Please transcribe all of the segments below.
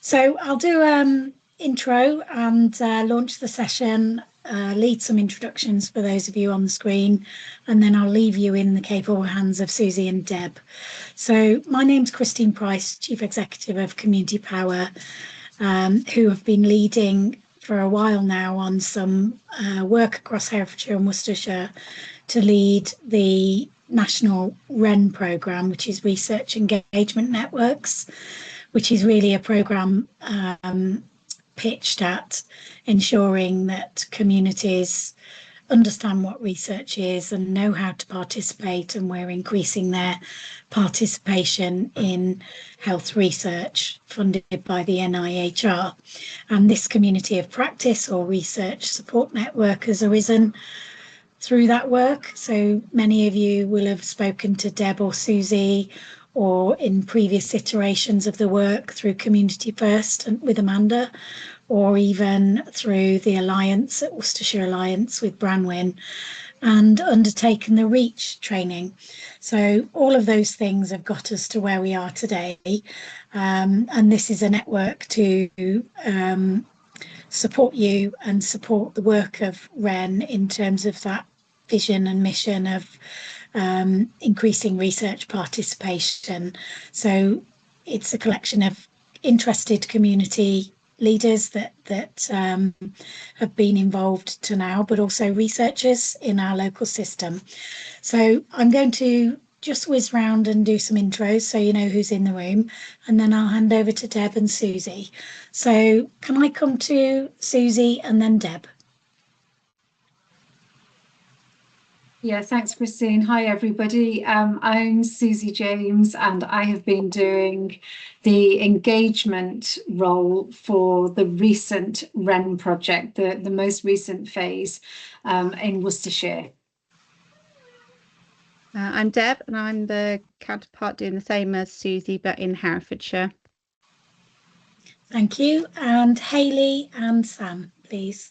So I'll do intro and launch the session, lead some introductions for those of you on the screen, and then I'll leave you in the capable hands of Susie and Deb. So my name's Christine Price, Chief Executive of Community Power, who have been leading for a while now on some work across Herefordshire and Worcestershire to lead the national REN programme, which is Research Engagement Networks, which is really a programme pitched at ensuring that communities understand what research is and know how to participate, and we're increasing their participation in health research funded by the NIHR. And this community of practice or research support network has arisen through that work. So many of you will have spoken to Deb or Susie, or in previous iterations of the work through Community First and with Amanda, or even through the Alliance at Worcestershire Alliance with Branwyn, and undertaken the REACH training. So all of those things have got us to where we are today. And this is a network to support you and support the work of REN in terms of that vision and mission of increasing research participation. So it's a collection of interested community leaders that have been involved to now, but also researchers in our local system. So I'm going to just whiz round and do some intros so you know who's in the room, and then I'll hand over to Deb and Susie. So can I come to Susie and then Deb? Yeah, thanks, Christine. Hi, everybody. I'm Susie James, and I have been doing the engagement role for the recent REN project, the most recent phase in Worcestershire. I'm Deb, and I'm the counterpart doing the same as Susie, but in Herefordshire. Thank you. And Hayley and Sam, please.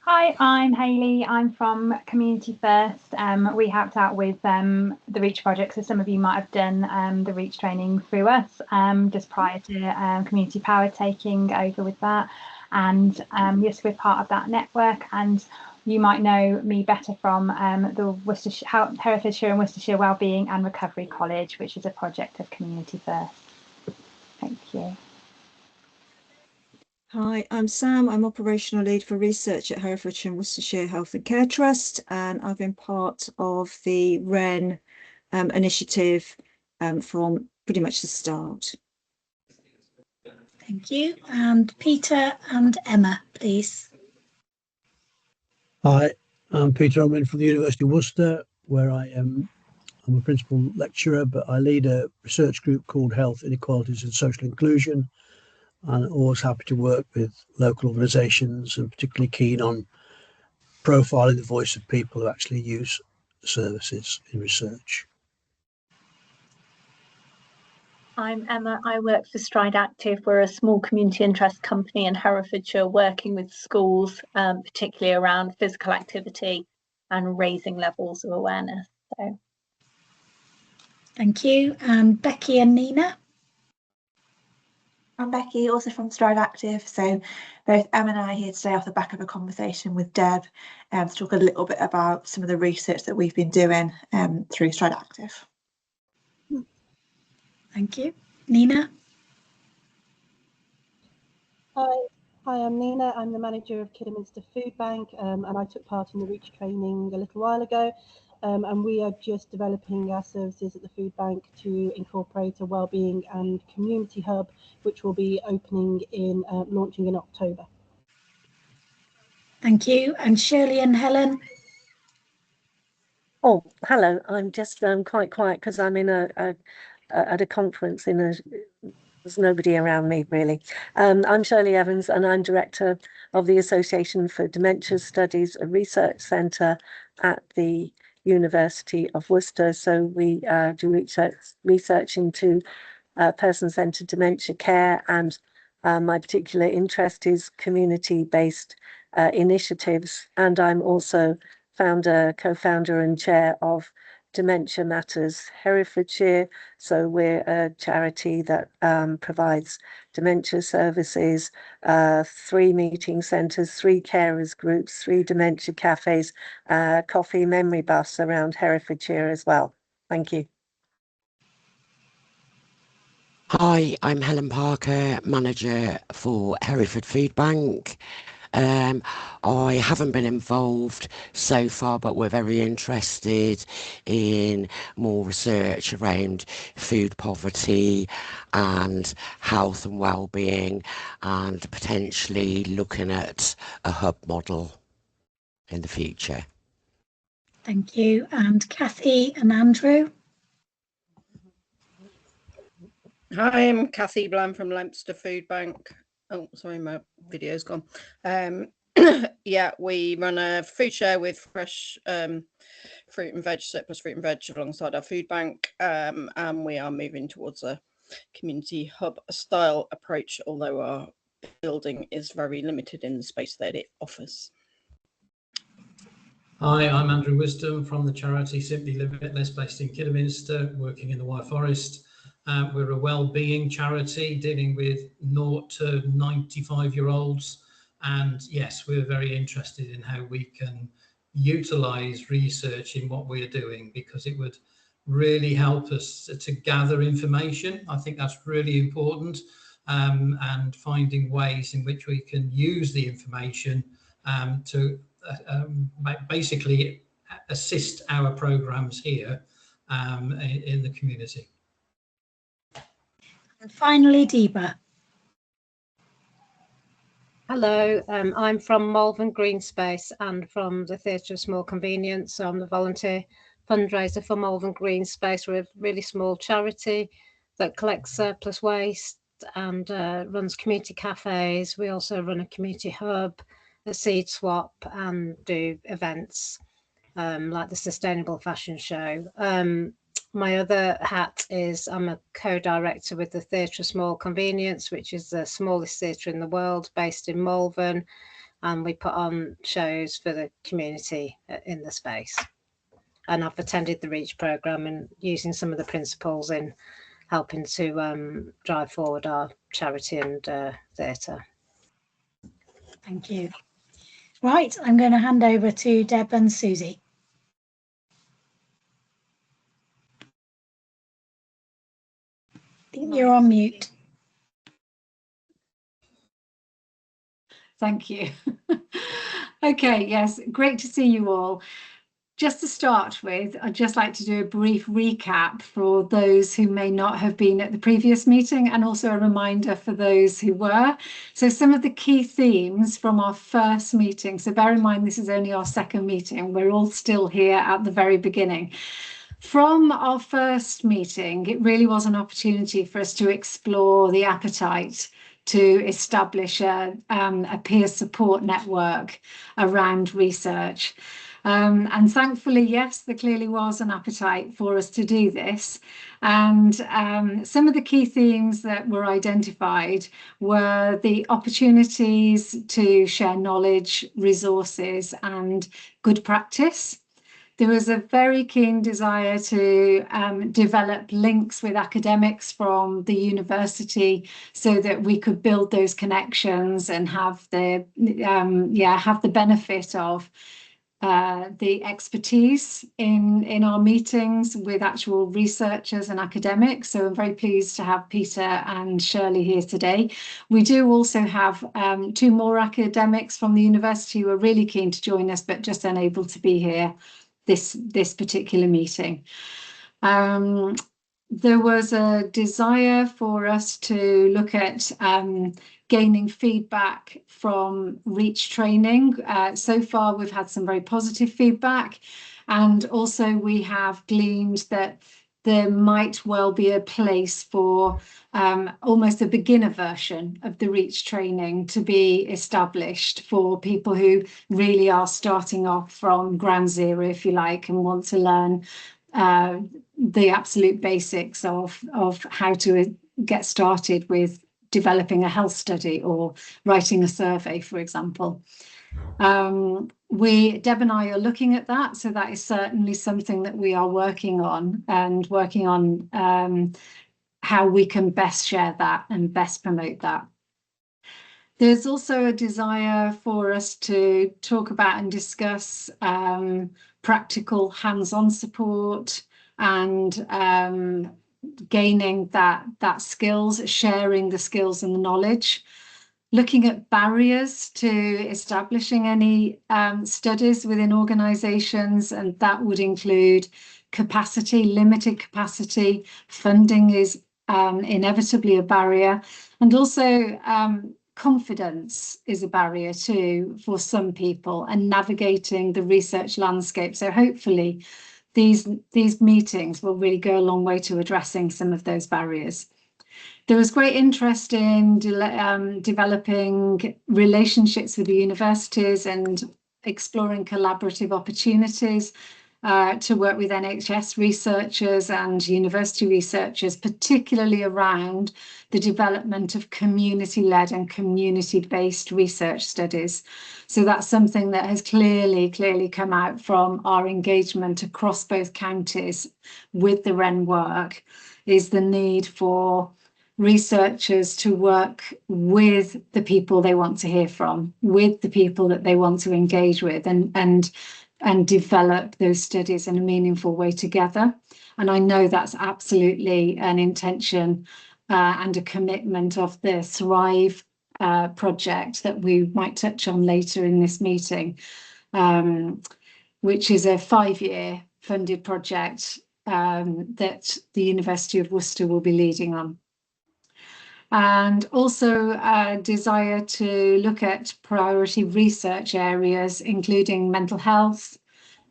Hi, I'm Hayley. I'm from Community First. We helped out with the REACH project, so some of you might have done the REACH training through us just prior to Community Power taking over with that. And yes, we're part of that network, and you might know me better from the Herefordshire and Worcestershire Wellbeing and Recovery College, which is a project of Community First. Thank you. Hi, I'm Sam. I'm Operational Lead for Research at Herefordshire and Worcestershire Health and Care Trust, and I've been part of the REN initiative from pretty much the start. Thank you. And Peter and Emma, please. Hi, I'm Peter Owen from the University of Worcester, where I'm a principal lecturer, but I lead a research group called Health Inequalities and Social Inclusion, and always happy to work with local organisations, and particularly keen on profiling the voice of people who actually use services in research. I'm Emma. I work for Stride Active. We're a small community interest company in Herefordshire working with schools, particularly around physical activity and raising levels of awareness. So, thank you. And Becky and Nina. I'm Becky, also from Stride Active. So both Emma and I are here today off the back of a conversation with Deb to talk a little bit about some of the research that we've been doing through Stride Active. Thank you. Nina? Hi, I'm Nina. I'm the manager of Kidderminster Food Bank, and I took part in the REACH training a little while ago. And we are just developing our services at the food bank to incorporate a wellbeing and community hub, which will be launching in October. Thank you. And Shirley and Helen? Oh, hello. I'm just quite quiet because I'm in at a conference there's nobody around me really. I'm Shirley Evans, and I'm director of the Association for Dementia Studies, a research centre at the University of Worcester. So we do research into person-centred dementia care, and my particular interest is community-based initiatives. And I'm also co-founder and chair of Dementia Matters Herefordshire. So we're a charity that provides dementia services, 3 meeting centres, 3 carers groups, 3 dementia cafes, coffee memory bus around Herefordshire as well. Thank you. Hi, I'm Helen Parker, manager for Hereford Food Bank. I haven't been involved so far, but we're very interested in more research around food poverty and health and well-being, and potentially looking at a hub model in the future. Thank you. And Kathy and Andrew. Hi, I'm Kathy Bland from Leinster Food Bank. Oh, sorry, my video's gone. Yeah, we run a food share with fresh fruit and veg, surplus fruit and veg alongside our food bank, and we are moving towards a community hub style approach, although our building is very limited in the space that it offers. Hi, I'm Andrew Wisdom from the charity Simply Live It Less, based in Kidderminster, working in the Wye Forest. We're a well-being charity dealing with 0 to 95-year-olds, and yes, we're very interested in how we can utilise research in what we're doing, because it would really help us to gather information. I think that's really important, and finding ways in which we can use the information to basically assist our programmes here in the community. And finally, Deepa. Hello, I'm from Malvern Green Space and from the Theatre of Small Convenience. So I'm the volunteer fundraiser for Malvern Green Space. We're a really small charity that collects surplus waste and runs community cafes. We also run a community hub, a seed swap, and do events like the Sustainable Fashion Show. My other hat is I'm a co-director with the Theatre of Small Convenience, which is the smallest theatre in the world, based in Malvern, and we put on shows for the community in the space. And I've attended the REACH programme and using some of the principles in helping to drive forward our charity and theatre. Thank you. Right, I'm going to hand over to Deb and Susie. I think you're on mute. Thank you. Okay, yes, great to see you all. Just to start with, I'd just like to do a brief recap for those who may not have been at the previous meeting, and also a reminder for those who were. So some of the key themes from our first meeting, so bear in mind this is only our second meeting, we're all still here at the very beginning. From our first meeting, it really was an opportunity for us to explore the appetite to establish a peer support network around research. And thankfully, yes, there clearly was an appetite for us to do this. And some of the key themes that were identified were the opportunities to share knowledge, resources, and good practice. There was a very keen desire to develop links with academics from the university so that we could build those connections and have the benefit of the expertise in our meetings with actual researchers and academics. So I'm very pleased to have Peter and Shirley here today. We do also have 2 more academics from the university who are really keen to join us, but just unable to be here this particular meeting. There was a desire for us to look at gaining feedback from REACH training. So far, we've had some very positive feedback, and also we have gleaned that there might well be a place for almost a beginner version of the REACH training to be established for people who really are starting off from ground zero, if you like, and want to learn the absolute basics of how to get started with developing a health study or writing a survey, for example. Deb and I are looking at that, so that is certainly something that we are working on, and working on how we can best share that and best promote that. There's also a desire for us to talk about and discuss practical hands-on support and gaining that skills, sharing the skills and the knowledge. Looking at barriers to establishing any studies within organisations, and that would include capacity, limited capacity. Funding is inevitably a barrier, and also confidence is a barrier too for some people, and navigating the research landscape. So hopefully these meetings will really go a long way to addressing some of those barriers. There was great interest in developing relationships with the universities and exploring collaborative opportunities to work with NHS researchers and university researchers, particularly around the development of community-led and community-based research studies. So that's something that has clearly come out from our engagement across both counties with the REN work, is the need for researchers to work with the people they want to hear from, with the people that they want to engage with, and develop those studies in a meaningful way together. And I know that's absolutely an intention and a commitment of the Thrive project that we might touch on later in this meeting, which is a 5-year funded project that the University of Worcester will be leading on. And also a desire to look at priority research areas, including mental health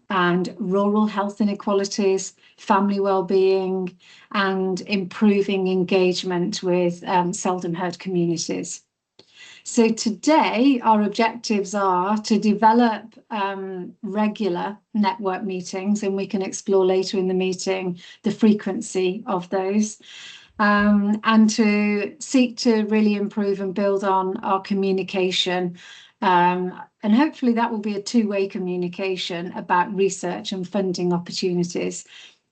and rural health inequalities, family well-being, and improving engagement with seldom heard communities. So today, our objectives are to develop regular network meetings, and we can explore later in the meeting the frequency of those. And to seek to really improve and build on our communication. And hopefully that will be a two-way communication about research and funding opportunities,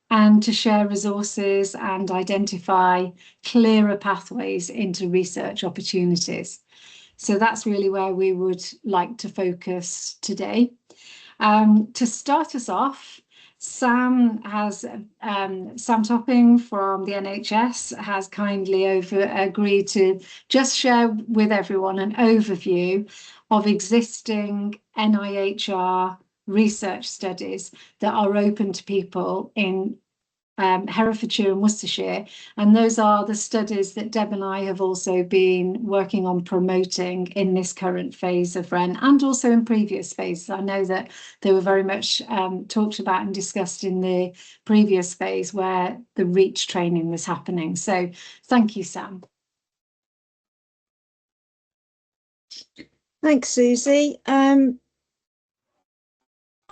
and to share resources and identify clearer pathways into research opportunities. So that's really where we would like to focus today. To start us off, Sam Topping from the NHS has kindly agreed to just share with everyone an overview of existing NIHR research studies that are open to people in Herefordshire and Worcestershire, and those are the studies that Deb and I have also been working on promoting in this current phase of REN, and also in previous phases. I know that they were very much talked about and discussed in the previous phase where the REACH training was happening. So thank you, Sam. Thanks, Susie.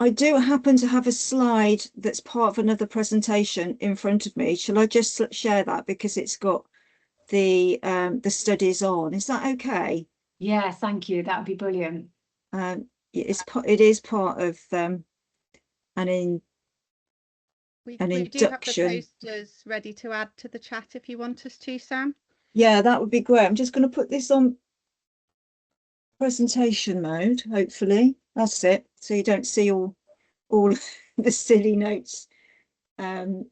I do happen to have a slide that's part of another presentation in front of me. Shall I just share that, because it's got the studies on? Is that okay? Yeah, thank you. That would be brilliant. It is part of an induction. We do have the posters ready to add to the chat if you want us to, Sam. Yeah, that would be great. I'm just going to put this on presentation mode, hopefully. That's it, so you don't see all the silly notes down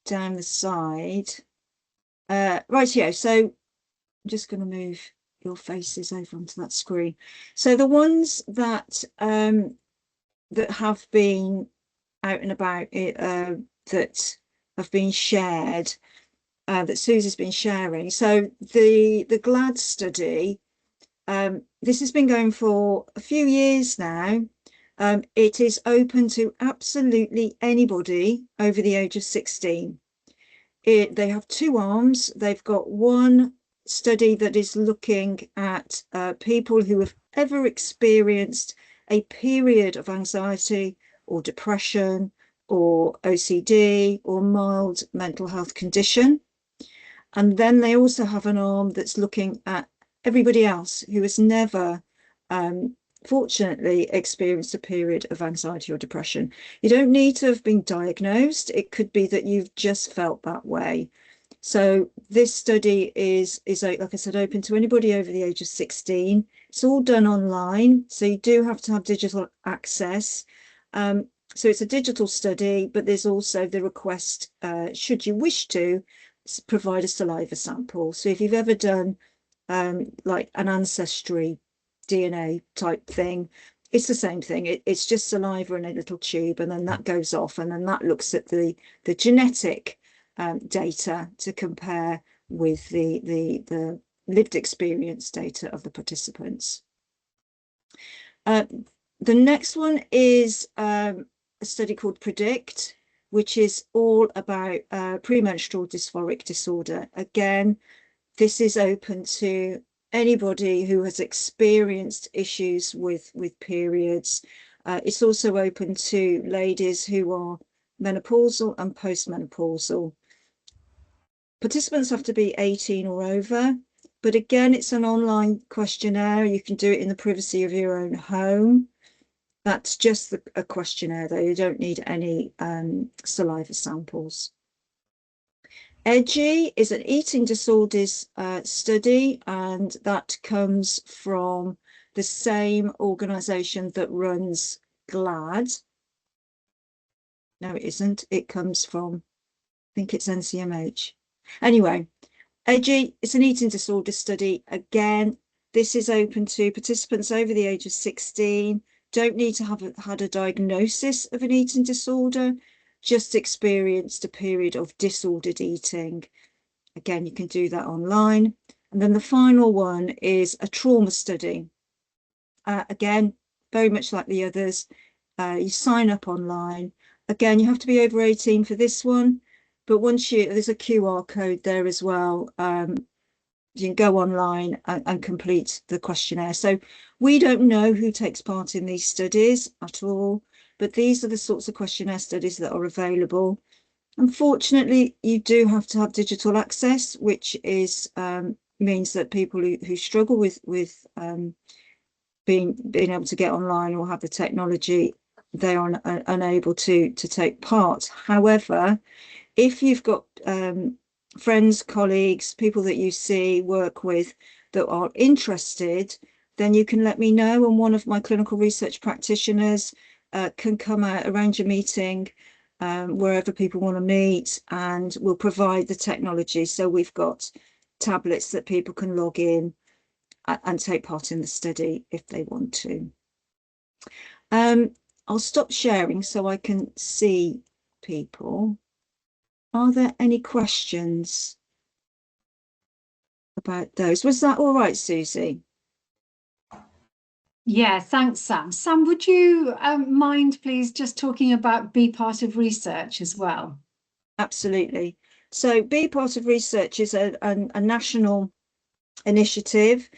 the side. Rightio, so I'm just going to move your faces over onto that screen. So the ones that that have been out and about, that have been shared, that Susie's been sharing. So the GLAD study, this has been going for a few years now. It is open to absolutely anybody over the age of 16. They have two arms. They've got one study that is looking at people who have ever experienced a period of anxiety or depression or OCD or mild mental health condition. And then they also have an arm that's looking at everybody else who has never fortunately experienced a period of anxiety or depression. You don't need to have been diagnosed. It could be that you've just felt that way. So this study is like I said, open to anybody over the age of 16. It's all done online, so you do have to have digital access. So it's a digital study, but there's also the request, should you wish to, provide a saliva sample. So if you've ever done like an ancestry DNA type thing, it's the same thing. It's just saliva in a little tube, and then that goes off, and then that looks at the genetic data to compare with the lived experience data of the participants. The next one is a study called PREDICT, which is all about premenstrual dysphoric disorder. Again, this is open to anybody who has experienced issues with periods. It's also open to ladies who are menopausal and postmenopausal. Participants have to be 18 or over, but again, it's an online questionnaire. You can do it in the privacy of your own home. That's just a questionnaire, though. You don't need any saliva samples. EDGI is an eating disorders study, and that comes from the same organisation that runs GLAD. No, it isn't. It comes from, I think it's NCMH. Anyway, EDGI is an eating disorder study. Again, this is open to participants over the age of 16. Don't need to have had a diagnosis of an eating disorder, just experienced a period of disordered eating. Again, you can do that online. And then the final one is a trauma study. Again, very much like the others, you sign up online. Again, you have to be over 18 for this one, but there's a QR code there as well. You can go online and complete the questionnaire. So we don't know who takes part in these studies at all, but these are the sorts of questionnaire studies that are available. Unfortunately, you do have to have digital access, which is means that people who struggle with being able to get online or have the technology, they are unable to take part. However, if you've got friends, colleagues, people that you see, work with that are interested, then you can let me know, and one of my clinical research practitioners can come out, arrange a meeting wherever people want to meet, and we'll provide the technology. So we've got tablets that people can log in and take part in the study if they want to. I'll stop sharing so I can see people. Are there any questions about those? Was that all right, Susie? Yeah, thanks, Sam. Sam, would you mind, please, just talking about Be Part of Research as well? Absolutely. So Be Part of Research is a national initiative.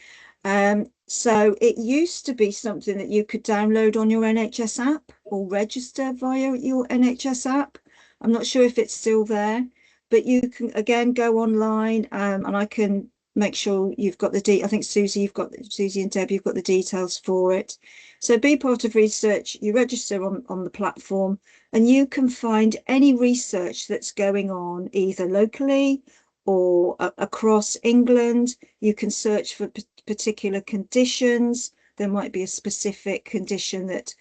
So it used to be something that you could download on your NHS app or register via your NHS app. I'm not sure if it's still there, but you can again go online and I can make sure you've got I think Susie and Deb, you've got the details for it. So Be Part of Research, you register on the platform, and you can find any research that's going on either locally or across England. You can search for particular conditions. There might be a specific condition that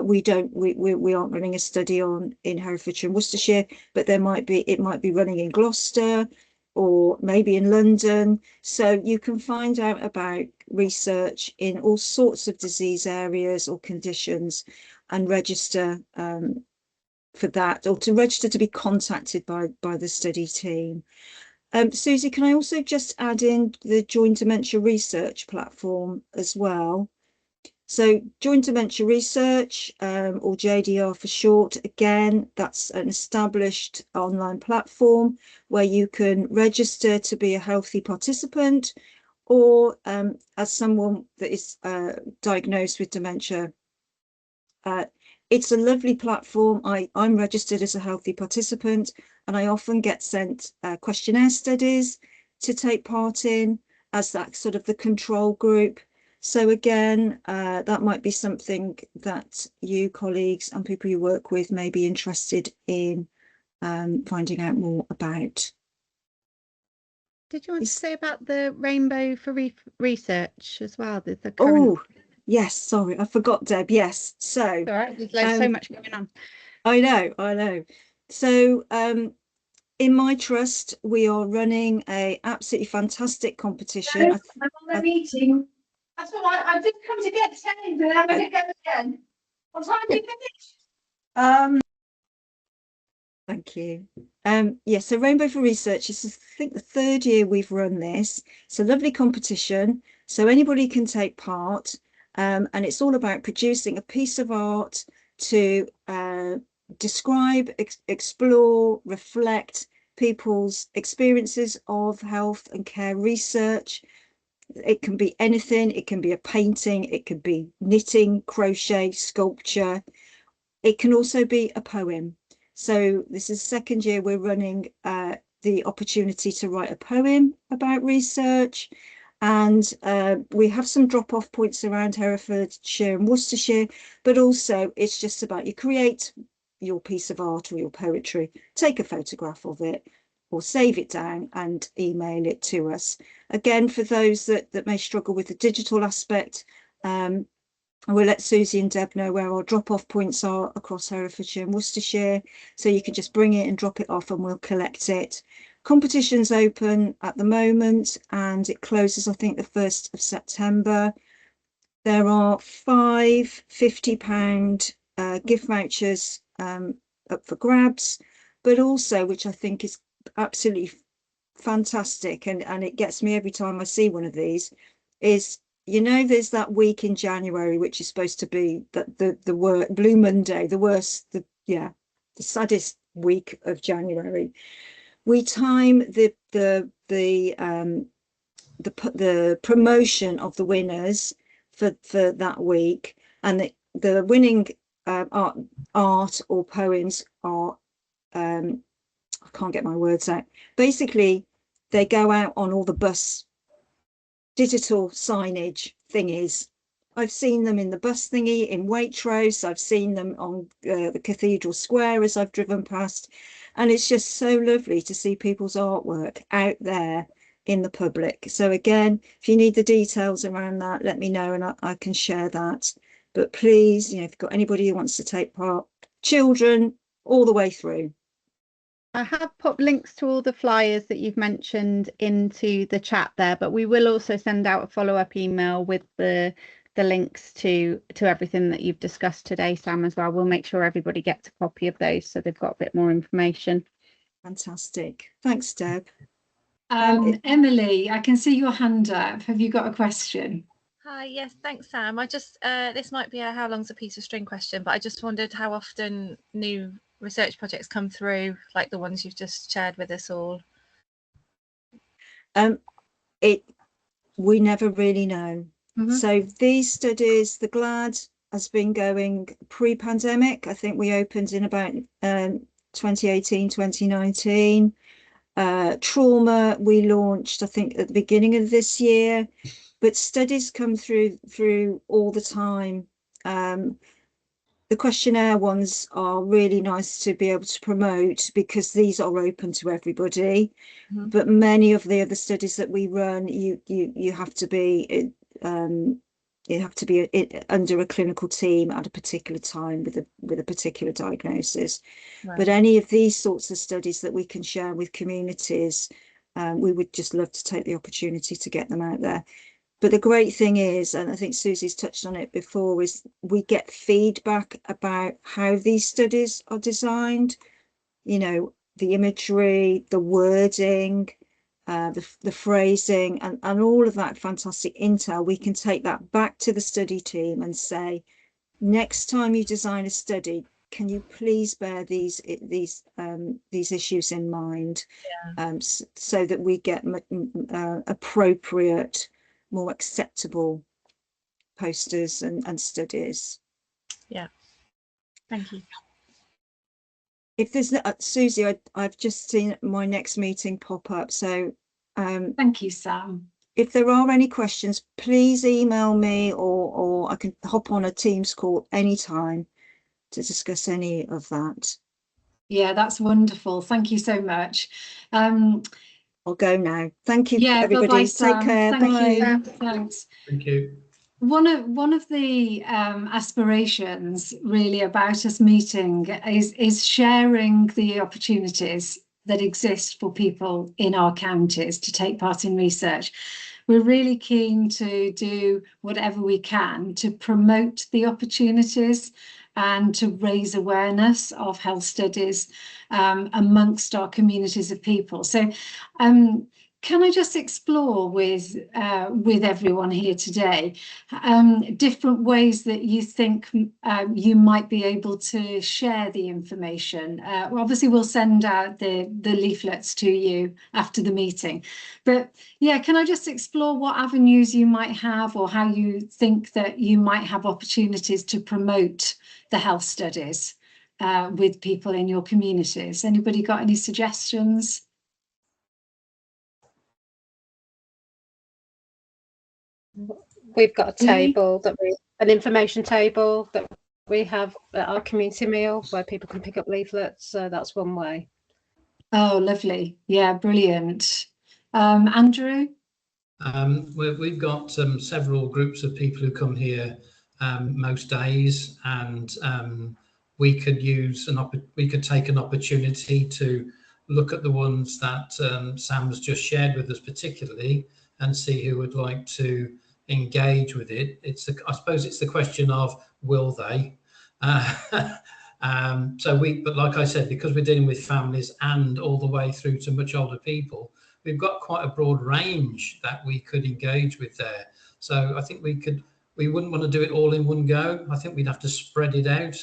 we aren't running a study on in Herefordshire and Worcestershire, but it might be running in Gloucester or maybe in London. So you can find out about research in all sorts of disease areas or conditions and register for that, or to register to be contacted by the study team. Susie, can I also just add in the Joint Dementia Research platform as well? So Joint Dementia Research, or JDR for short, again, that's an established online platform where you can register to be a healthy participant, or as someone that is diagnosed with dementia. It's a lovely platform. I'm registered as a healthy participant, and I often get sent questionnaire studies to take part in as that sort of the control group. So again, that might be something that you colleagues and people you work with may be interested in finding out more about. Did you want to say about the Rainbow for Research as well? The current... Oh, yes, sorry, I forgot, Deb. Yes, so all right, there's so much going on. I know. So in my trust, we are running a absolutely fantastic competition. No, I'm on the meeting. That's all right. I did come to get changed, and I'm going to go again. What time do you finish? Thank you. Yes, so Rainbow for Research is, I think, the 3rd year we've run this. It's a lovely competition, so anybody can take part, and it's all about producing a piece of art to describe, explore, reflect people's experiences of health and care research. It can be anything. It can be a painting, it could be knitting, crochet, sculpture. It can also be a poem. So this is the 2nd year we're running the opportunity to write a poem about research, and we have some drop-off points around Herefordshire and Worcestershire, but also it's just about you create your piece of art or your poetry, take a photograph of it or save it down and email it to us. Again, for those that may struggle with the digital aspect, we'll let Susie and Deb know where our drop-off points are across Herefordshire and Worcestershire, so you can just bring it and drop it off and we'll collect it. Competition's open at the moment and it closes, I think, the 1st of September. There are 5 £50 gift vouchers up for grabs, but also, which I think is absolutely fantastic, and it gets me every time I see one of these, is, you know, there's that week in January which is supposed to be the worst, Blue Monday, the worst, the saddest week of January. We time the promotion of the winners for that week, and the winning art or poems are I can't get my words out. Basically, they go out on all the bus digital signage thingies. I've seen them in the bus thingy in Waitrose. I've seen them on the Cathedral Square as I've driven past. And it's just so lovely to see people's artwork out there in the public. So again, if you need the details around that, let me know and I can share that. But please, you know, if you've got anybody who wants to take part, children all the way through. I have put links to all the flyers that you've mentioned into the chat there, but we will also send out a follow-up email with the links to everything that you've discussed today, Sam, as well. We'll make sure everybody gets a copy of those so they've got a bit more information. Fantastic. Thanks, Deb. Emily, I can see your hand up. Have you got a question? Hi, yes, thanks, Sam. I just, this might be a how long's a piece of string question, but I just wondered how often new research projects come through, like the ones you've just shared with us all. We never really know. So these studies, the GLAD has been going pre-pandemic. I think we opened in about 2018, 2019. Trauma we launched, I think, at the beginning of this year, but studies come through all the time. The questionnaire ones are really nice to be able to promote because these are open to everybody. But many of the other studies that we run, you have to be under a clinical team at a particular time with a particular diagnosis. Right. But any of these sorts of studies that we can share with communities, we would just love to take the opportunity to get them out there. But the great thing is, and I think Susie's touched on it before, is we get feedback about how these studies are designed, you know, the imagery, the wording, the phrasing, and all of that fantastic intel. We can take that back to the study team and say, next time you design a study, can you please bear these issues in mind, so that we get appropriate, more acceptable posters and studies. Yeah, thank you. If there's Susie, I've just seen my next meeting pop up, so thank you, Sam. if there are any questions, please email me, or I can hop on a Teams call anytime to discuss any of that. Yeah, that's wonderful. Thank you so much. I'll go now. Thank you, yeah, everybody. bye-bye, Take Sam. care. Thank Bye. you. Thanks. Thank you. One of the aspirations really about us meeting is sharing the opportunities that exist for people in our counties to take part in research. We're really keen to do whatever we can to promote the opportunities and to raise awareness of health studies amongst our communities of people. So can I just explore with everyone here today different ways that you think you might be able to share the information? Well, obviously, we'll send out the leaflets to you after the meeting. But yeah, can I just explore what avenues you might have, or how you think that you might have opportunities to promote the health studies with people in your communities? Anybody got any suggestions? We've got a table an information table that we have at our community meal where people can pick up leaflets. So that's one way. Oh, lovely. Yeah, brilliant. Andrew? We've got several groups of people who come here most days, and we could take an opportunity to look at the ones that Sam's just shared with us particularly, and see who would like to engage with it. I suppose it's the question of, will they? But like I said, because we're dealing with families and all the way through to much older people, we've got quite a broad range that we could engage with there. So I think we wouldn't want to do it all in one go. I think we'd have to spread it out,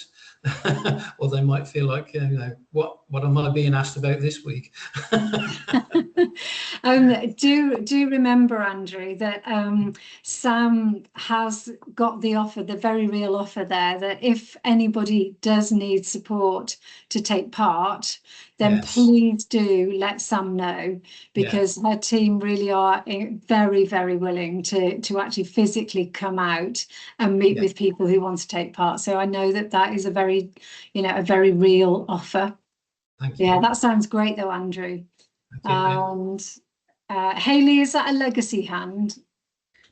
or they might feel like, what am I being asked about this week? Do remember, Andrew, that Sam has got the offer, the very real offer there, that if anybody does need support to take part, then please do let Sam know, because her team really are very, very willing to actually physically come out and meet with people who want to take part. So I know that is a very, a very real offer. Thank you. Yeah, that sounds great though, Andrew. And Hayley, is that a legacy hand?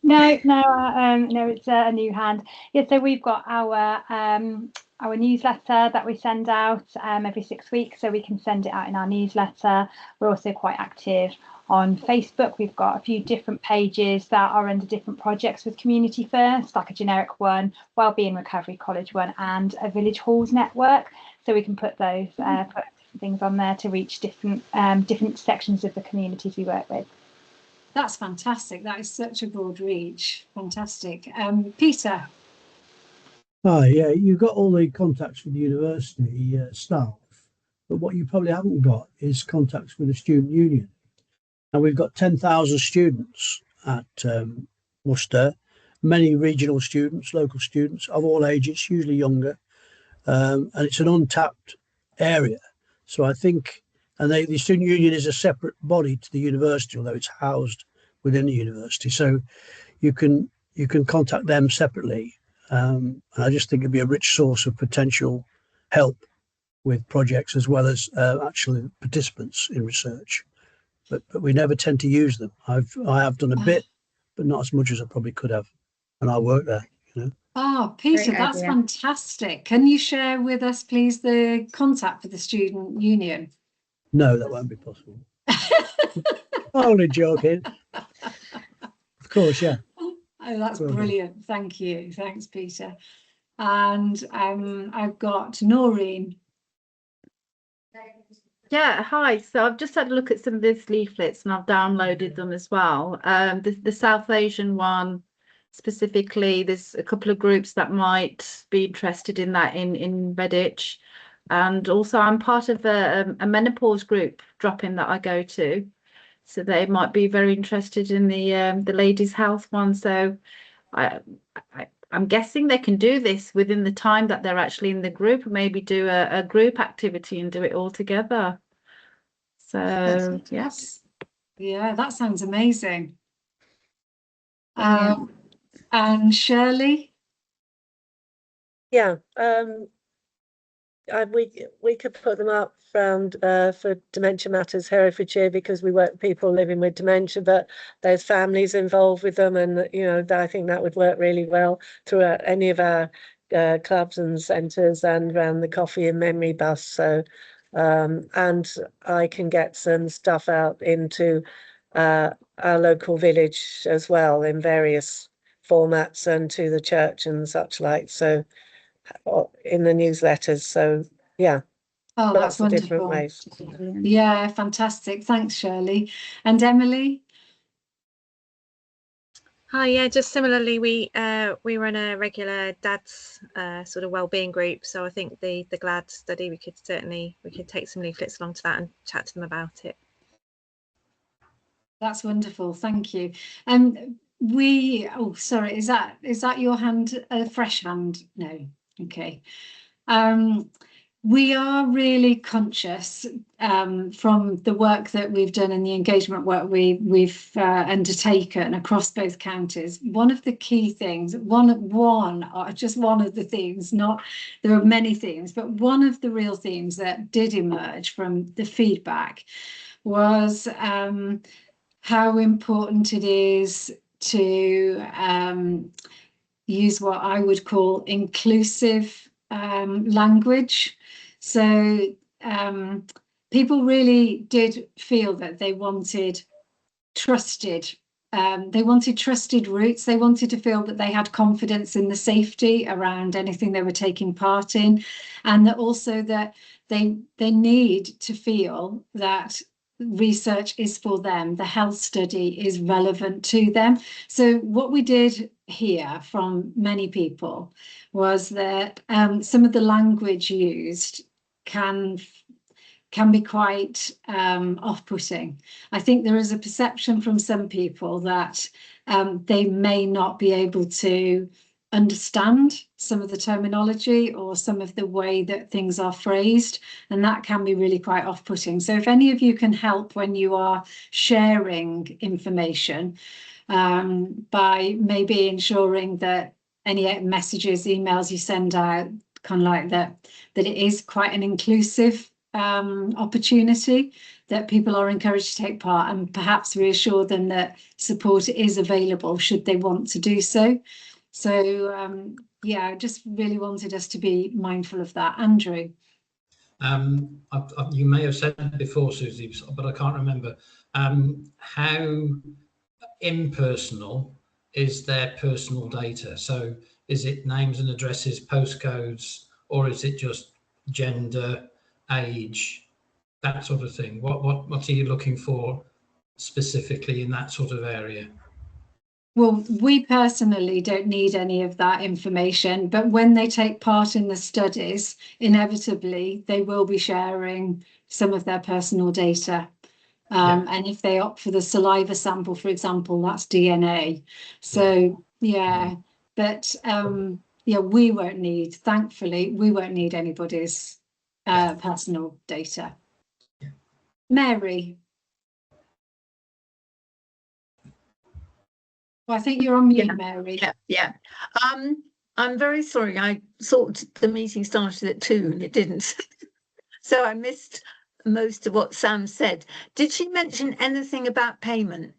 No, it's a new hand. Yeah, so we've got our newsletter that we send out every 6 weeks, so we can send it out in our newsletter. We're also quite active on Facebook. We've got a few different pages that are under different projects with Community First, like a generic one, Wellbeing Recovery College one, and a Village Halls network. So we can put those things on there to reach different sections of the communities we work with. That's fantastic. That is such a broad reach. Fantastic. Peter. Hi, yeah, you've got all the contacts with the university staff, but what you probably haven't got is contacts with the student union. And we've got 10,000 students at Worcester, many regional students, local students of all ages, usually younger, and it's an untapped area. So I think, and the student union is a separate body to the university, although it's housed within the university. So you can contact them separately. And I just think it'd be a rich source of potential help with projects, as well as actually participants in research. But we never tend to use them. I have done a bit, but not as much as I probably could have, and I work there. Oh, Peter, that's fantastic. Can you share with us, please, the contact for the student union? No, that won't be possible. Only joking. Of course, yeah. Oh, that's brilliant. Thank you. Thanks, Peter. And I've got Noreen. Yeah, hi. So I've just had a look at some of these leaflets and I've downloaded them as well. The South Asian one specifically, there's a couple of groups that might be interested in that in Redditch. And also I'm part of a menopause group drop-in that I go to. So they might be very interested in the ladies' health one. So I'm guessing they can do this within the time that they're actually in the group, maybe do a group activity and do it all together. So, yes. Yeah, that sounds amazing. And Shirley? Yeah, we could put them up round for Dementia Matters Herefordshire, because we work with people living with dementia, but there's families involved with them, and you know, I think that would work really well throughout any of our clubs and centres and around the coffee and memory bus. So and I can get some stuff out into our local village as well in various formats, and to the church and such like, so in the newsletters. So yeah. Oh, that's Lots of different wonderful. ways. Yeah, fantastic. Thanks, Shirley. And Emily? Hi, yeah, just similarly, we run a regular dads sort of wellbeing group. So I think the GLAD study, we could take some leaflets along to that and chat to them about it. That's wonderful. Thank you. Oh, sorry, is that your hand, a fresh hand? No. Okay. We are really conscious from the work that we've done and the engagement work we've undertaken across both counties. One of the key things, just one of the themes, there are many themes, but one of the real themes that did emerge from the feedback was how important it is to use what I would call inclusive language. So people really did feel that they wanted trusted routes. They wanted to feel that they had confidence in the safety around anything they were taking part in, and that also that they need to feel that research is for them, the health study is relevant to them. So what we did hear from many people was that some of the language used can be quite off-putting. I think there is a perception from some people that they may not be able to understand some of the terminology or some of the way that things are phrased, and that can be really quite off-putting. So if any of you can help when you are sharing information, by maybe ensuring that any messages, emails you send out, kind of like that it is quite an inclusive opportunity, that people are encouraged to take part, and perhaps reassure them that support is available should they want to do so. So yeah, I just really wanted us to be mindful of that. Andrew? You may have said it before, Susie, but I can't remember. How impersonal is their personal data? So is it names and addresses, postcodes, or is it just gender, age, that sort of thing? What are you looking for specifically in that sort of area? Well, we personally don't need any of that information, but when they take part in the studies, inevitably they will be sharing some of their personal data. And if they opt for the saliva sample, for example, that's DNA. So yeah, but yeah, thankfully, we won't need anybody's personal data. Mary? Well, I think you're on mute, Mary. Yeah. I'm very sorry. I thought the meeting started at 2 and it didn't. So I missed most of what Sam said. Did she mention anything about payment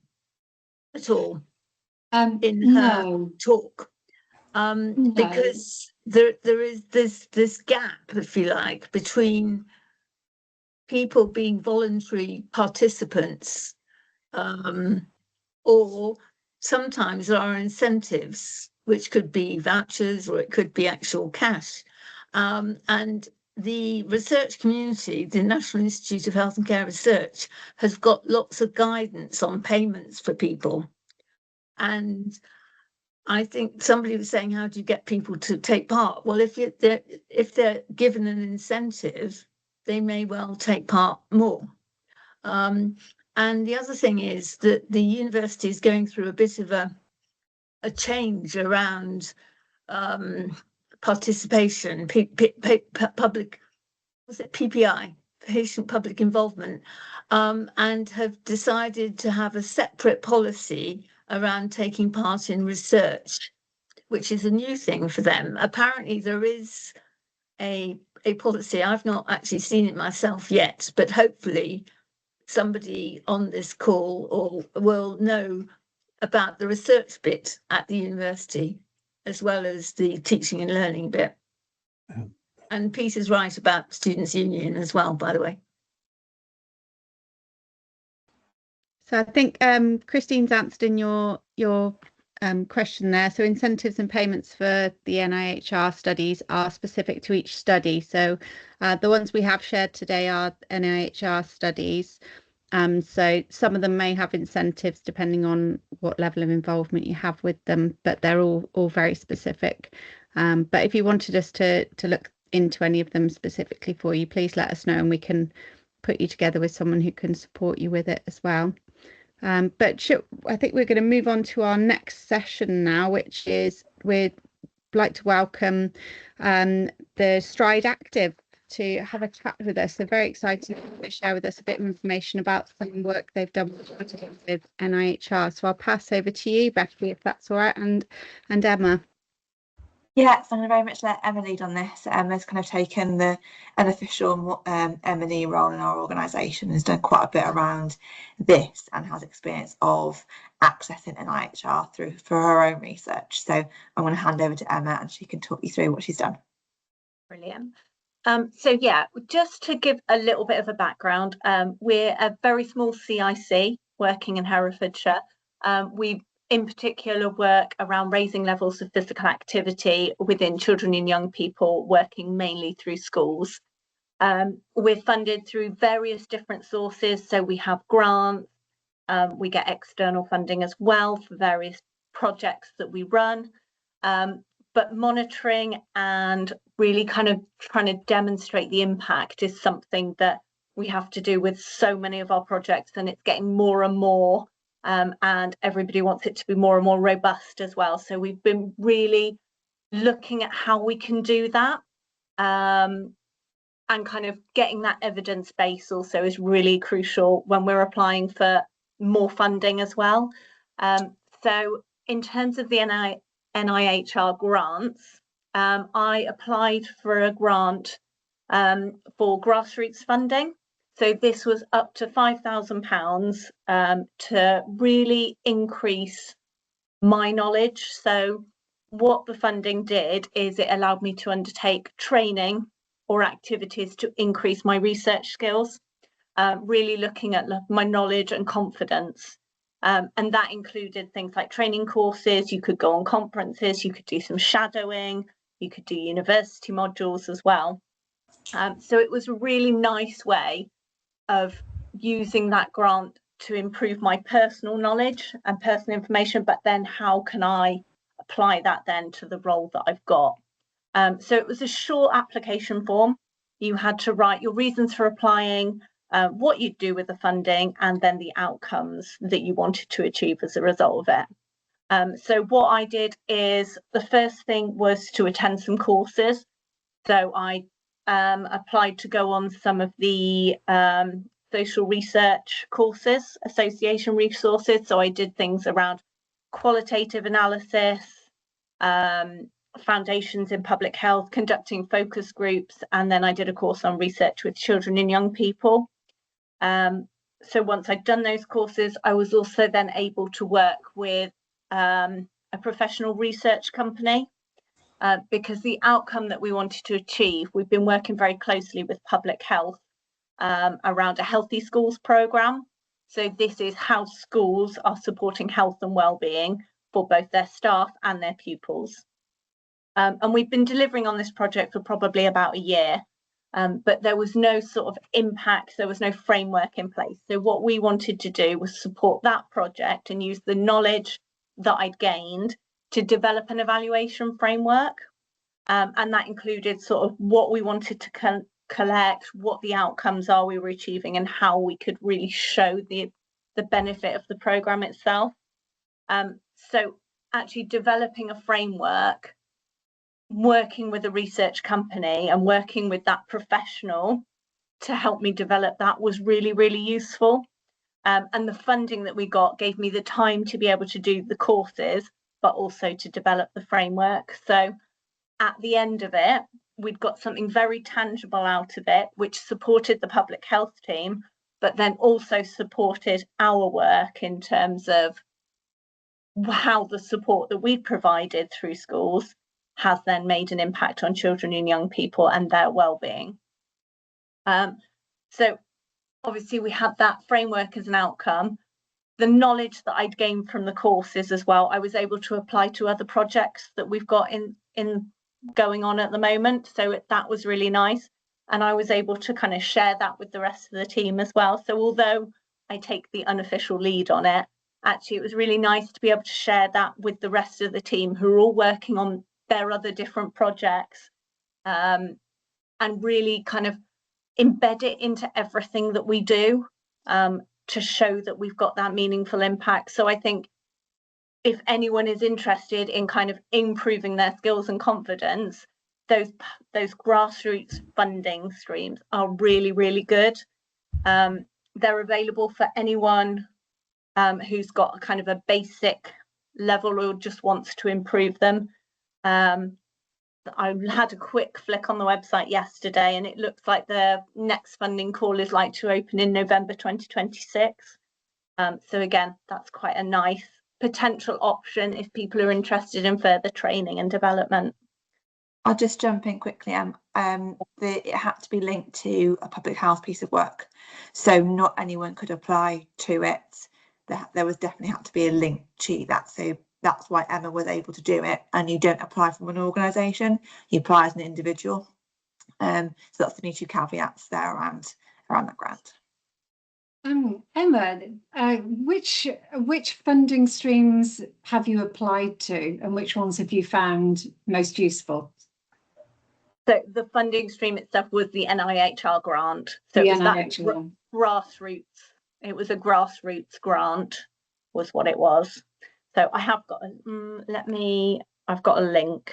at all in her talk? No. Because there is this gap, if you like, between people being voluntary participants, or sometimes there are incentives, which could be vouchers or it could be actual cash. And the research community, the National Institute of Health and Care Research, has got lots of guidance on payments for people. And I think somebody was saying, how do you get people to take part? Well, if they're given an incentive, they may well take part more. And the other thing is that the university is going through a bit of a change around participation, public, was it PPI, patient public involvement, and have decided to have a separate policy around taking part in research, which is a new thing for them. Apparently there is a policy. I've not actually seen it myself yet, but hopefully somebody on this call or will know about the research bit at the university, as well as the teaching and learning bit. And Peter's right about Students' Union as well, by the way. So I think Christine's answered in your question there. So incentives and payments for the NIHR studies are specific to each study. So the ones we have shared today are NIHR studies. So some of them may have incentives depending on what level of involvement you have with them, but they're all very specific. But if you wanted us to look into any of them specifically for you, please let us know and we can put you together with someone who can support you with it as well. But I think we're going to move on to our next session now, which is we'd like to welcome the Stride Active to have a chat with us. They're very excited to share with us a bit of information about some work they've done with NIHR. So I'll pass over to you, Becky, if that's all right, and Emma. Yeah, so I'm going to very much let Emma lead on this. Emma's kind of taken an official M&E role in our organisation and has done quite a bit around this and has experience of accessing NIHR for her own research. So I'm going to hand over to Emma and she can talk you through what she's done. Brilliant. So yeah, just to give a little bit of a background, we're a very small CIC working in Herefordshire. We in particular work around raising levels of physical activity within children and young people, working mainly through schools. We're funded through various different sources. So we have grants, we get external funding as well for various projects that we run. But monitoring and really kind of trying to demonstrate the impact is something that we have to do with so many of our projects, and it's getting more and more. And everybody wants it to be more and more robust as well. So we've been really looking at how we can do that, and kind of getting that evidence base also is really crucial when we're applying for more funding as well. So in terms of the NIHR grants, I applied for a grant for grassroots funding. So this was up to £5,000 to really increase my knowledge. So what the funding did is it allowed me to undertake training or activities to increase my research skills, really looking at my knowledge and confidence. And that included things like training courses. You could go on conferences, you could do some shadowing, you could do university modules as well. So it was a really nice way of using that grant to improve my personal knowledge and personal information, but then how can I apply that then to the role that I've got? So it was a short application form. You had to write your reasons for applying, what you'd do with the funding, and then the outcomes that you wanted to achieve as a result of it. So what I did is the first thing was to attend some courses. So I applied to go on some of the social research courses, association resources. So I did things around qualitative analysis, foundations in public health, conducting focus groups, and then I did a course on research with children and young people. So once I'd done those courses, I was also then able to work with a professional research company. Because the outcome that we wanted to achieve, we've been working very closely with public health around a healthy schools programme. So this is how schools are supporting health and well-being for both their staff and their pupils. And we've been delivering on this project for probably about a year, but there was no sort of impact, there was no framework in place. So what we wanted to do was support that project and use the knowledge that I'd gained to develop an evaluation framework, and that included sort of what we wanted to collect, what the outcomes are we were achieving, and how we could really show the benefit of the programme itself. So actually developing a framework, working with a research company and working with that professional to help me develop that was really, really useful. And the funding that we got gave me the time to be able to do the courses, but also to develop the framework. So at the end of it, we'd got something very tangible out of it, which supported the public health team, but then also supported our work in terms of how the support that we provided through schools has then made an impact on children and young people and their well-being. So obviously we had that framework as an outcome. The knowledge that I'd gained from the courses as well, I was able to apply to other projects that we've got in going on at the moment. So that was really nice. And I was able to kind of share that with the rest of the team as well. So although I take the unofficial lead on it, actually it was really nice to be able to share that with the rest of the team who are all working on their other different projects, and really kind of embed it into everything that we do, to show that we've got that meaningful impact. So I think if anyone is interested in kind of improving their skills and confidence, those grassroots funding streams are really, really good. They're available for anyone who's got a kind of a basic level or just wants to improve them. I had a quick flick on the website yesterday, and it looks like the next funding call is like to open in November 2026. So again, that's quite a nice potential option if people are interested in further training and development. I'll just jump in quickly. It had to be linked to a public health piece of work, so not anyone could apply to it. There was definitely had to be a link to that. So that's why Emma was able to do it. And you don't apply from an organisation; you apply as an individual. So that's the only two caveats there around that grant. Emma, which funding streams have you applied to, and which ones have you found most useful? So the funding stream itself was the NIHR grant. So it was that grassroots. It was a grassroots grant, was what it was. So I have got I've got a link,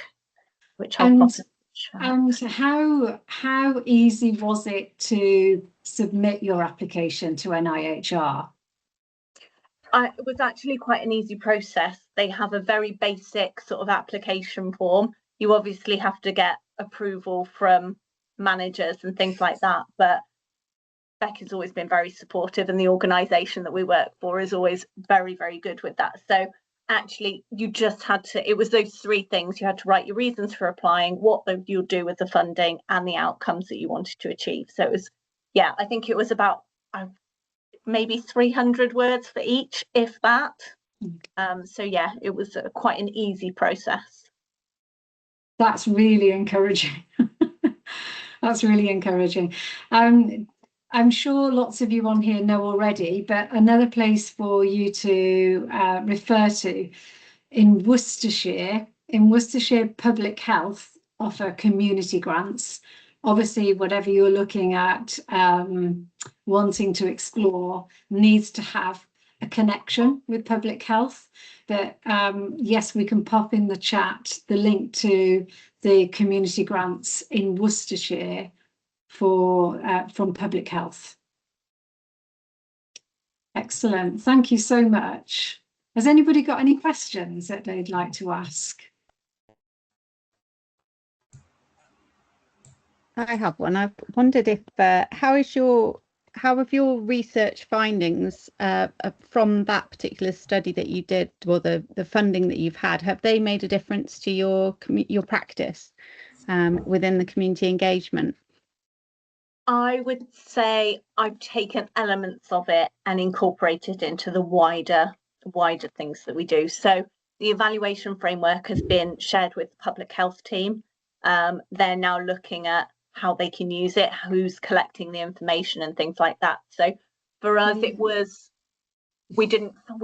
which I'll pop in. And how easy was it to submit your application to NIHR? It was actually quite an easy process. They have a very basic sort of application form. You obviously have to get approval from managers and things like that, but Becca's always been very supportive, and the organisation that we work for is always very, very good with that. So actually you just had to, it was those three things. You had to write your reasons for applying, what you'll do with the funding, and the outcomes that you wanted to achieve. So it was, yeah, I think it was about maybe 300 words for each, if that. So yeah, it was quite an easy process. That's really encouraging. That's really encouraging. I'm sure lots of you on here know already, but another place for you to refer to, in Worcestershire Public Health offer community grants. Obviously, whatever you're looking at, wanting to explore, needs to have a connection with public health. But yes, we can pop in the chat the link to the community grants in Worcestershire from public health. Excellent, thank you so much. Has anybody got any questions that they'd like to ask? I have one. I've wondered if how have your research findings from that particular study that you did, or the funding that you've had, have they made a difference to your practice within the community engagement? I would say I've taken elements of it and incorporated into the wider things that we do. So the evaluation framework has been shared with the public health team. They're now looking at how they can use it, who's collecting the information and things like that. So for us, it was, we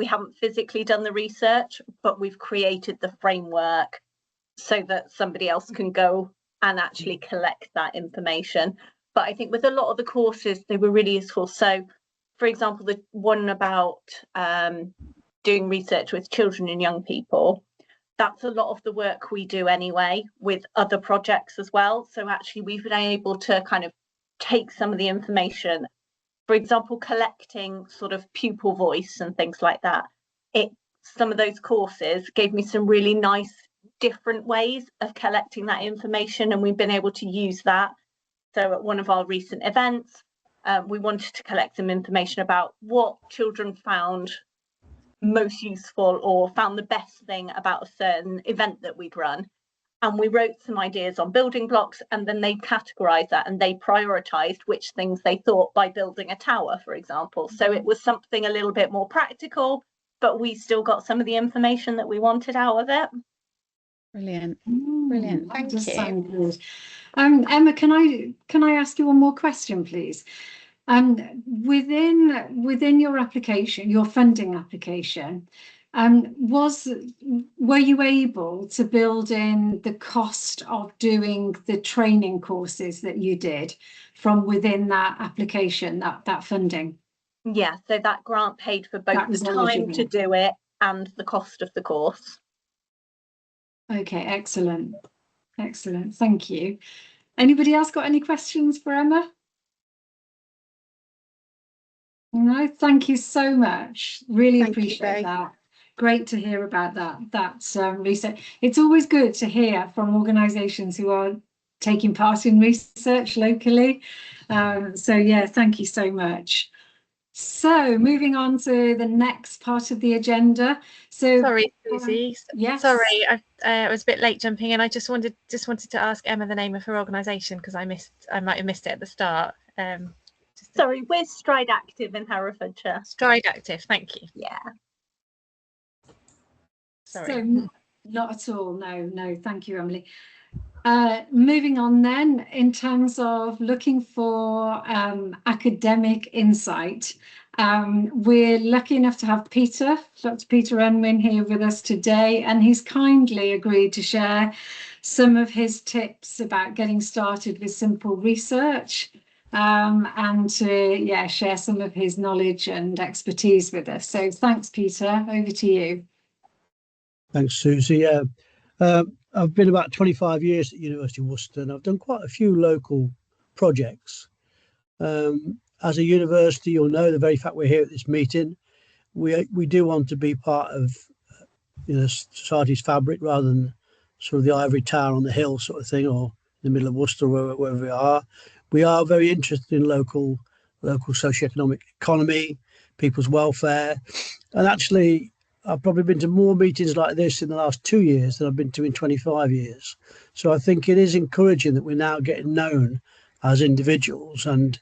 haven't physically done the research, but we've created the framework so that somebody else can go and actually collect that information. But I think with a lot of the courses, they were really useful. So, for example, the one about doing research with children and young people, that's a lot of the work we do anyway with other projects as well. So actually, we've been able to kind of take some of the information for example, collecting sort of pupil voice and things like that. Some of those courses gave me some really nice different ways of collecting that information, and we've been able to use that. So at one of our recent events, we wanted to collect some information about what children found most useful or found the best thing about a certain event that we'd run. And we wrote some ideas on building blocks, and then they categorized that and they prioritized which things they thought by building a tower, for example. So it was something a little bit more practical, but we still got some of the information that we wanted out of it. Brilliant. Brilliant. Thank you. Sound good. Emma, can I ask you one more question, please? Within your application, your funding application, were you able to build in the cost of doing the training courses that you did from within that application, that funding? Yeah, so that grant paid for both the time to do it and the cost of the course. Okay, excellent. Excellent, thank you. Anybody else got any questions for Emma? No, thank you so much. Really appreciate that. Great to hear about that. That's research. It's always good to hear from organisations who are taking part in research locally. So yeah, thank you so much. So moving on to the next part of the agenda. So sorry, Susie. Yes. Sorry, I was a bit late jumping in. I just wanted to ask Emma the name of her organisation because I might have missed it at the start. Sorry, we're Stride Active in Herefordshire. Stride Active, thank you. Yeah. Sorry. So, not at all. No, thank you, Emily. Moving on then, in terms of looking for academic insight, we're lucky enough to have Dr. Peter Unwin here with us today, and he's kindly agreed to share some of his tips about getting started with simple research. And to share some of his knowledge and expertise with us. So thanks, Peter. Over to you. Thanks, Susie. I've been about 25 years at University of Worcester, and I've done quite a few local projects. As a university, you'll know the very fact we're here at this meeting, we do want to be part of society's fabric rather than sort of the ivory tower on the hill sort of thing, or in the middle of Worcester, wherever we are. We are very interested in local socioeconomic economy, people's welfare. And actually, I've probably been to more meetings like this in the last 2 years than I've been to in 25 years. So I think it is encouraging that we're now getting known as individuals. And,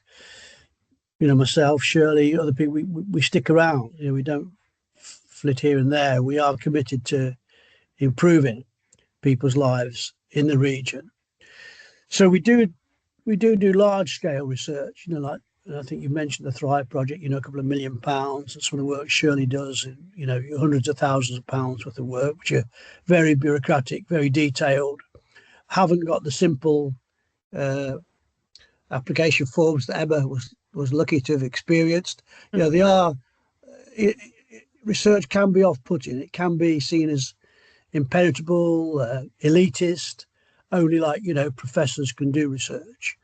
myself, Shirley, other people, we stick around. We don't flit here and there. We are committed to improving people's lives in the region. So we do large scale research, like I think you mentioned the Thrive project, a couple of £1 million, and some of the work Shirley does, hundreds of thousands of pounds worth of work, which are very bureaucratic, very detailed, haven't got the simple application forms that Emma was lucky to have experienced. They are, research can be off-putting. It can be seen as impenetrable, elitist, only professors can do research,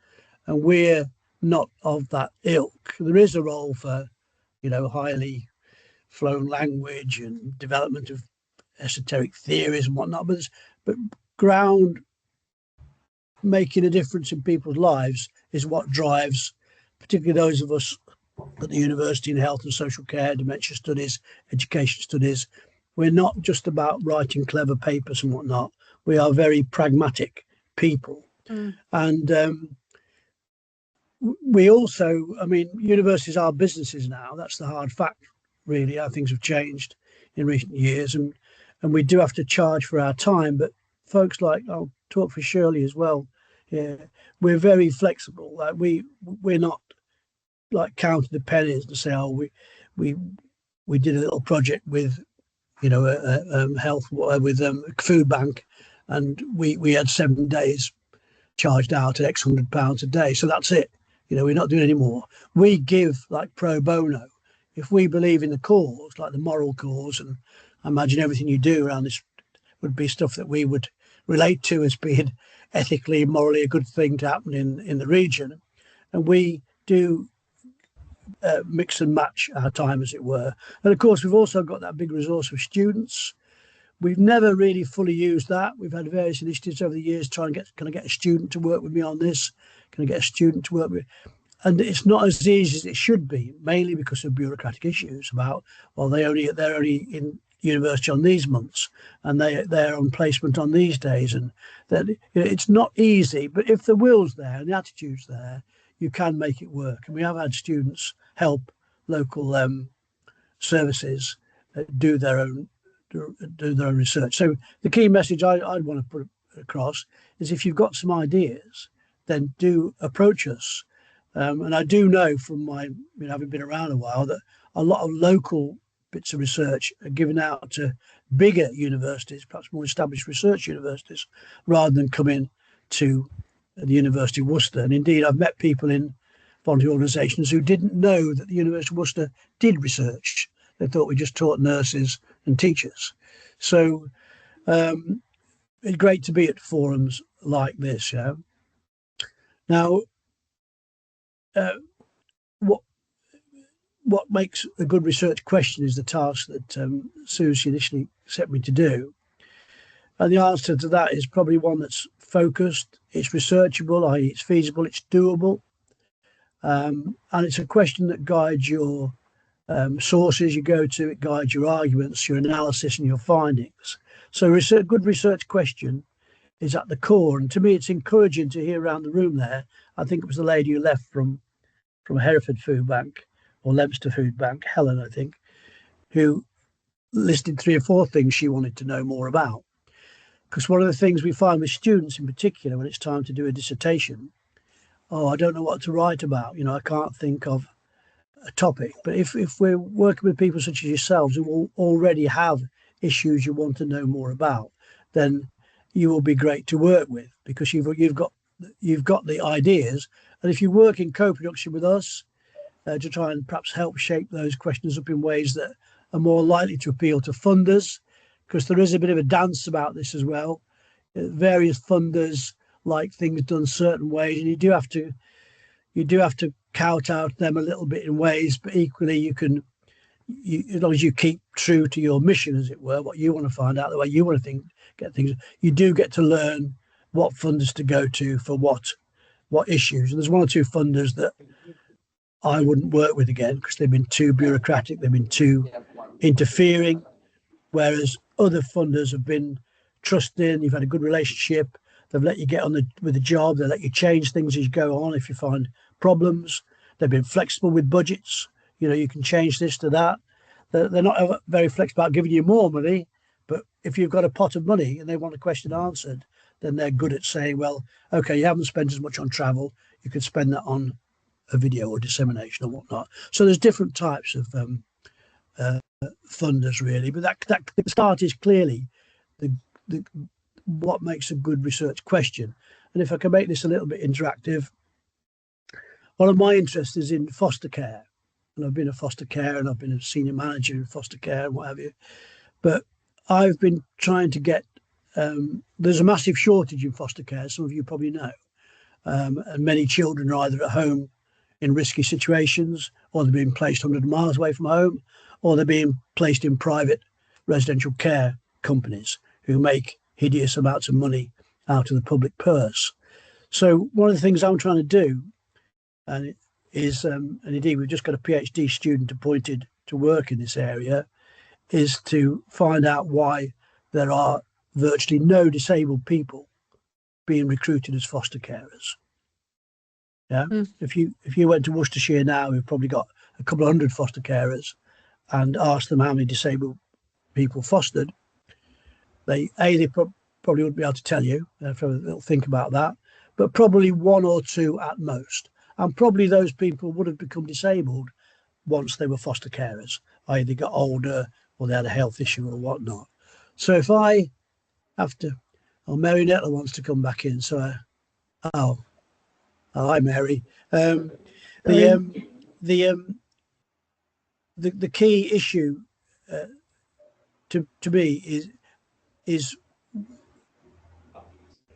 and we're not of that ilk. There is a role for highly flown language and development of esoteric theories and whatnot, but ground making a difference in people's lives is what drives particularly those of us at the university in health and social care, dementia studies, education studies. We're not just about writing clever papers and whatnot. We are very pragmatic people. And we also, universities are businesses now. That's the hard fact, really, how things have changed in recent years. And we do have to charge for our time. But folks I'll talk for Shirley as well. Yeah, we're very flexible. We're not counting the pennies to say, we did a little project with health with food bank, and we had 7 days charged out at X £100 a day, so that's it. We're not doing any more. We give pro bono if we believe in the cause, like the moral cause, and I imagine everything you do around this would be stuff that we would relate to as being ethically, morally a good thing to happen in the region. And we do mix and match our time, as it were. And of course, we've also got that big resource of students. We've never really fully used that. We've had various initiatives over the years trying to can I get a student to work with me on this? Can I get a student to work with? And it's not as easy as it should be, mainly because of bureaucratic issues about, well, they're only in university on these months, and they're on placement on these days, and that it's not easy. But if the will's there and the attitude's there, you can make it work. And we have had students help local services do their own research. So the key message I'd want to put across is, if you've got some ideas, then do approach us. And I do know from my, having been around a while, that a lot of local bits of research are given out to bigger universities, perhaps more established research universities, rather than coming to the University of Worcester. And indeed, I've met people in voluntary organisations who didn't know that the University of Worcester did research. They thought we just taught nurses and teachers. So it's great to be at forums like this. Yeah. Now, what makes a good research question is the task that Susie initially set me to do. And the answer to that is probably one that's focused, it's researchable, i.e. it's feasible, it's doable. And it's a question that guides your sources you go to, it guides your arguments, your analysis and your findings. So good research question is at the core. And to me, it's encouraging to hear around the room there. I think it was the lady who left from Hereford Food Bank, or Leominster Food Bank, Helen, I think, who listed 3 or 4 things she wanted to know more about. Because one of the things we find with students in particular, when it's time to do a dissertation, I don't know what to write about. I can't think of a topic. But if we're working with people such as yourselves who already have issues you want to know more about, then you will be great to work with, because you've got the ideas. And if you work in co-production with us, to try and perhaps help shape those questions up in ways that are more likely to appeal to funders, because there is a bit of a dance about this as well. Various funders like things done certain ways, and you do have to kowtow to them a little bit in ways, but equally as long as you keep true to your mission, as it were, what you want to find out, the way you want to get things, you do get to learn what funders to go to for what issues. And there's 1 or 2 funders that I wouldn't work with again, because they've been too bureaucratic, they've been too interfering, whereas other funders have been trusting, you've had a good relationship, they've let you get on with the job, they let you change things as you go on if you find problems, they've been flexible with budgets, you can change this to that. They're not very flexible about giving you more money, but if you've got a pot of money and they want a question answered, then they're good at saying, well, okay, you haven't spent as much on travel, you could spend that on a video or dissemination or whatnot. So there's different types of funders, really, but that the start is clearly what makes a good research question. And if I can make this a little bit interactive, one of my interests is in foster care, and I've been a foster care and I've been a senior manager in foster care and what have you. But I've been trying to get there's a massive shortage in foster care, some of you probably know, and many children are either at home in risky situations, or they're being placed 100 miles away from home, or they're being placed in private residential care companies who make hideous amounts of money out of the public purse. So one of the things I'm trying to do, and indeed we've just got a PhD student appointed to work in this area, is to find out why there are virtually no disabled people being recruited as foster carers. Yeah. If you went to Worcestershire now, we've probably got a couple of 100 foster carers, and asked them how many disabled people fostered, they probably wouldn't be able to tell you. They'll think about that, but probably 1 or 2 at most. And probably those people would have become disabled once they were foster carers, i.e. they got older or they had a health issue or whatnot. So if I have to, Mary Nettler wants to come back in. So, hi Mary. The key issue to me is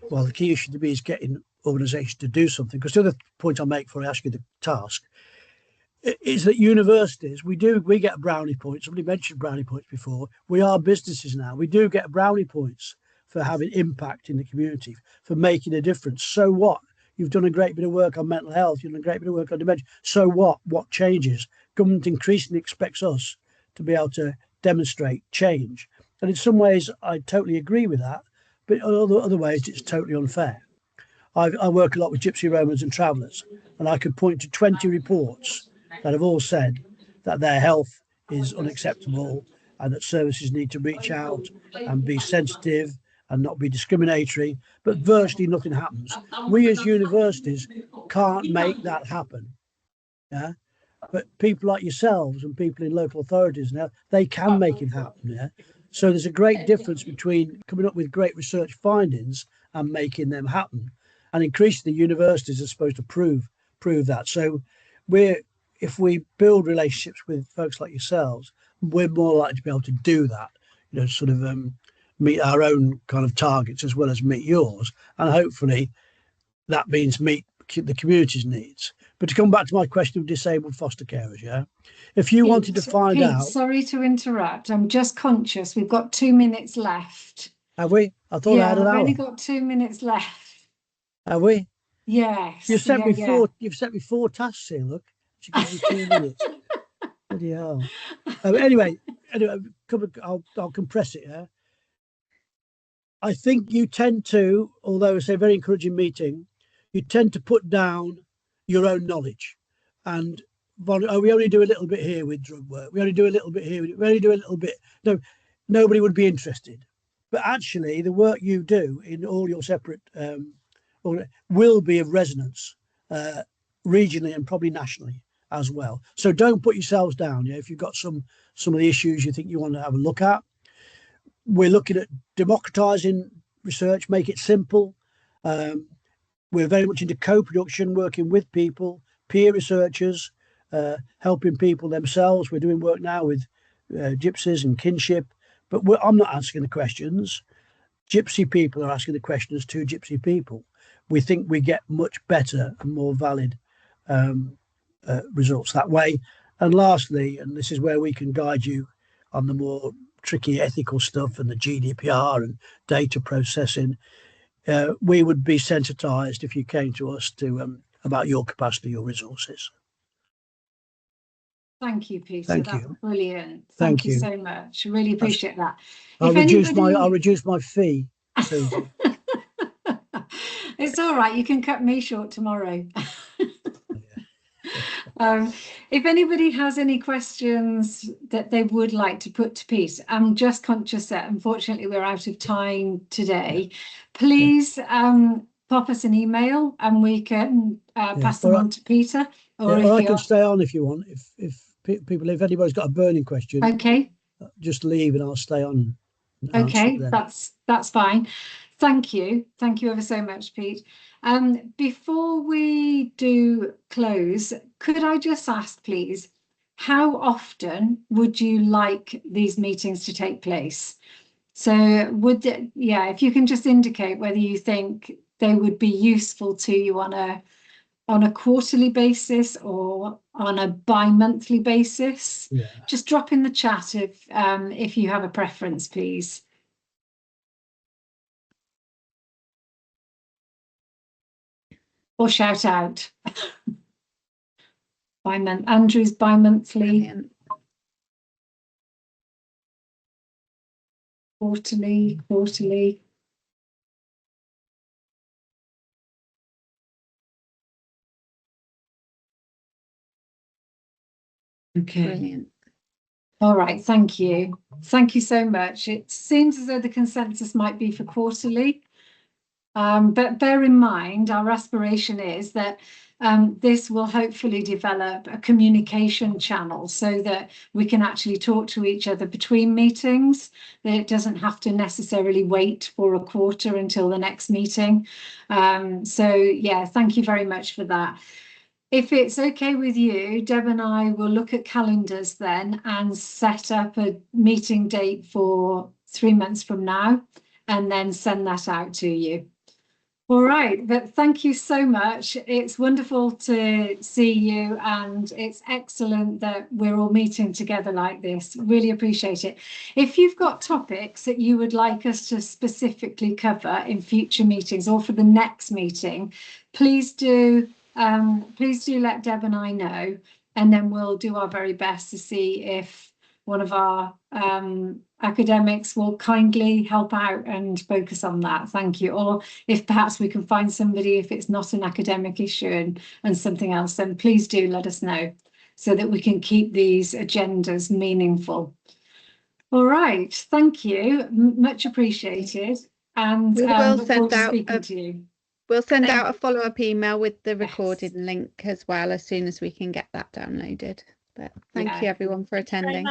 well, the key issue to me is getting organisations to do something. Because the other point I'll make before I ask you the task is that universities, we get brownie points. Somebody mentioned brownie points before. We are businesses now. We do get brownie points for having impact in the community, for making a difference. So what? You've done a great bit of work on mental health. You've done a great bit of work on dementia. So what? What changes? Government increasingly expects us to be able to demonstrate change. And in some ways, I totally agree with that. But in other ways, it's totally unfair. I work a lot with Gypsy Romans and travellers, and I could point to 20 reports that have all said that their health is unacceptable and that services need to reach out and be sensitive and not be discriminatory, but virtually nothing happens. We as universities can't make that happen. Yeah. But people like yourselves and people in local authorities now, they can make it happen. Yeah. So there's a great difference between coming up with great research findings and making them happen. And increasingly, universities are supposed to prove that. So if we build relationships with folks like yourselves, we're more likely to be able to do that. Sort of meet our own kind of targets as well as meet yours, and hopefully that means meet the community's needs. But to come back to my question of disabled foster carers, yeah, if you wanted to find out. Sorry to interrupt. I'm just conscious. We've got 2 minutes left. Have we? I thought I had an hour. I've only got 2 minutes left. Have we? Yes. You've set me 4 tasks here. Look, she gives you 2 minutes. Bloody hell. Anyway, I'll compress it. Yeah. I think you tend to, although it's a very encouraging meeting, you tend to put down your own knowledge, and we only do a little bit here with drug work. We only do a little bit here. We only do a little bit. No, nobody would be interested. But actually, the work you do in all your separate will be of resonance regionally and probably nationally as well. So don't put yourselves down. Yeah, if you've got some of the issues you think you want to have a look at, we're looking at democratizing research, make it simple. We're very much into co-production, working with people, peer researchers, helping people themselves. We're doing work now with gypsies and kinship, but I'm not asking the questions. Gypsy people are asking the questions to gypsy people. We think we get much better and more valid results that way. And lastly, and this is where we can guide you on the more tricky ethical stuff and the GDPR and data processing, we would be sensitized if you came to us to about your capacity, your resources. Thank you, Peter. Thank That's you. Brilliant. Thank you you so much. Really appreciate that. I'll reduce my fee, Susie. It's all right. You can cut me short tomorrow. If anybody has any questions that they would like to put to Pete, I'm just conscious that unfortunately we're out of time today. Please pop us an email and we can pass them on to Peter. Or I can stay on if you want. If anybody's got a burning question, okay, just leave and I'll stay on. Okay, that's fine. Thank you ever so much, Pete. Before we do close, could I just ask, please, how often would you like these meetings to take place? So if you can just indicate whether you think they would be useful to you on a quarterly basis or on a bi-monthly basis. Yeah. Just drop in the chat if you have a preference, please. Or shout out. Andrew's bi-monthly. Quarterly. Okay. Brilliant. All right, thank you. Thank you so much. It seems as though the consensus might be for quarterly. But bear in mind, our aspiration is that this will hopefully develop a communication channel so that we can actually talk to each other between meetings, that it doesn't have to necessarily wait for a quarter until the next meeting. So yeah, thank you very much for that. If it's okay with you, Deb and I will look at calendars then and set up a meeting date for 3 months from now and then send that out to you. All right, but thank you so much. It's wonderful to see you, and it's excellent that we're all meeting together like this. Really appreciate it. If you've got topics that you would like us to specifically cover in future meetings or for the next meeting, please do let Deb and I know, and then we'll do our very best to see if one of our academics will kindly help out and focus on that. Thank you. Or if perhaps we can find somebody, if it's not an academic issue and something else, then please do let us know so that we can keep these agendas meaningful. All right, thank you, much appreciated, and we will send out to you. We'll send out a follow-up email with the recorded link as well as soon as we can get that downloaded. But thank you everyone for attending.